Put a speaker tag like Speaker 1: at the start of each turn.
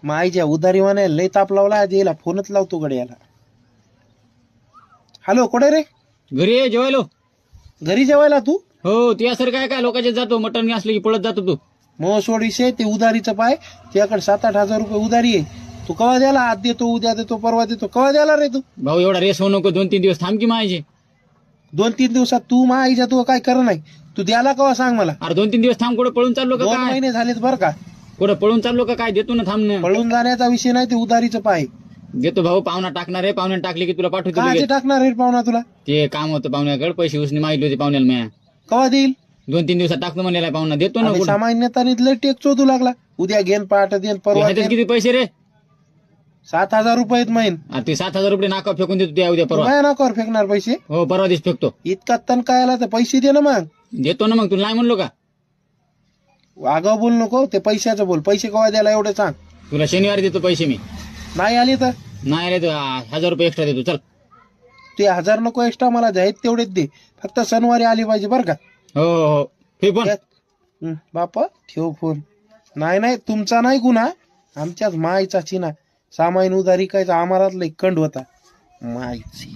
Speaker 1: माईच्या उधारीवाने लय ताप लावला आज याला फोनच लावतो गड्याला. हॅलो कुठे रे?
Speaker 2: घरी ये जेवायलो.
Speaker 1: घरी जेवायला तू?
Speaker 2: हो ते असर काय काय लोकांचे जातो मटण असले की पळत जातो तू.
Speaker 1: मग सोड विषय ते उधारीचं पाय. त्याकडे 7-8 हजार रुपये उधारी आहे. तू कवा द्याला? आज देतो, उद्या देतो, परवा देतो. कवा द्याला रे तू?
Speaker 2: भाऊ एवढा रेस होऊ नको, 2-3 दिवस थांब की मायचे.
Speaker 1: 2-3 दिवसात तू आईच्या तू काय कर नाही. तू द्याला कवा सांग मला.
Speaker 2: अरे 2-3 दिवस थांब. कुठं पळून चाललो का
Speaker 1: 2
Speaker 2: काय?
Speaker 1: महिने झालेत बरं का.
Speaker 2: कुठं पळून चाललो का काय? देतो ना थांब ना.
Speaker 1: पळून जाण्याचा विषय नाही, ते उधारीचं पाय.
Speaker 2: देतो भाऊ. पाहुणा टाकणार आहे, पाहुण्याने टाकले की तुला पाठवतो
Speaker 1: काय
Speaker 2: लगेच.
Speaker 1: टाकणार रे पाहुणा तुला?
Speaker 2: ते काम होतं पाहुण्याकडे, पैसे उसने मागितले होते पाहुण्याला म्या.
Speaker 1: कवा देईल?
Speaker 2: 2-3 दिवसात टाकतो म्हणलेला पाहुणा. देतो ना.
Speaker 1: आणि
Speaker 2: कुठं
Speaker 1: सामान्यताने लय टेक चोदू लागला. उद्या घेन, पाठ देन, परवा
Speaker 2: ह्याच्यात
Speaker 1: देन.
Speaker 2: किती पैसे रे?
Speaker 1: 7,000 रुपये आहेत महिन.
Speaker 2: अरे ते 7,000 रुपये नाका फेकून देतो त्या उद्या परवा.
Speaker 1: काय नाकावर फेकणार पैसे?
Speaker 2: हो परवा दिवस फेकतो.
Speaker 1: इतका तण काय आला तर पैसे दे ना मग.
Speaker 2: देतो ना मग. तुला नाही म्हणलो का?
Speaker 1: आगाव बोल नको, ते पैशाचं बोल. पैसे कवा द्यायला एवढे सांग.
Speaker 2: तुला शनिवारी देतो पैसे मी.
Speaker 1: नाही आले तर
Speaker 2: नाही आले तर 1,000 रुपये एक्स्ट्रा देतो. चल.
Speaker 1: ते 1000 नको एक्स्ट्रा, मला आहेत तेवढेच दे. फक्त सणवारी आली पाहिजे बरं का.
Speaker 2: हो हो हे पण
Speaker 1: बापा ठेव फोन. नाही तुमचा नाही गुन्हा, आमच्याच मायचा चिना. सामाईन उधारी काय आम्हाला लई कंड होता मायची.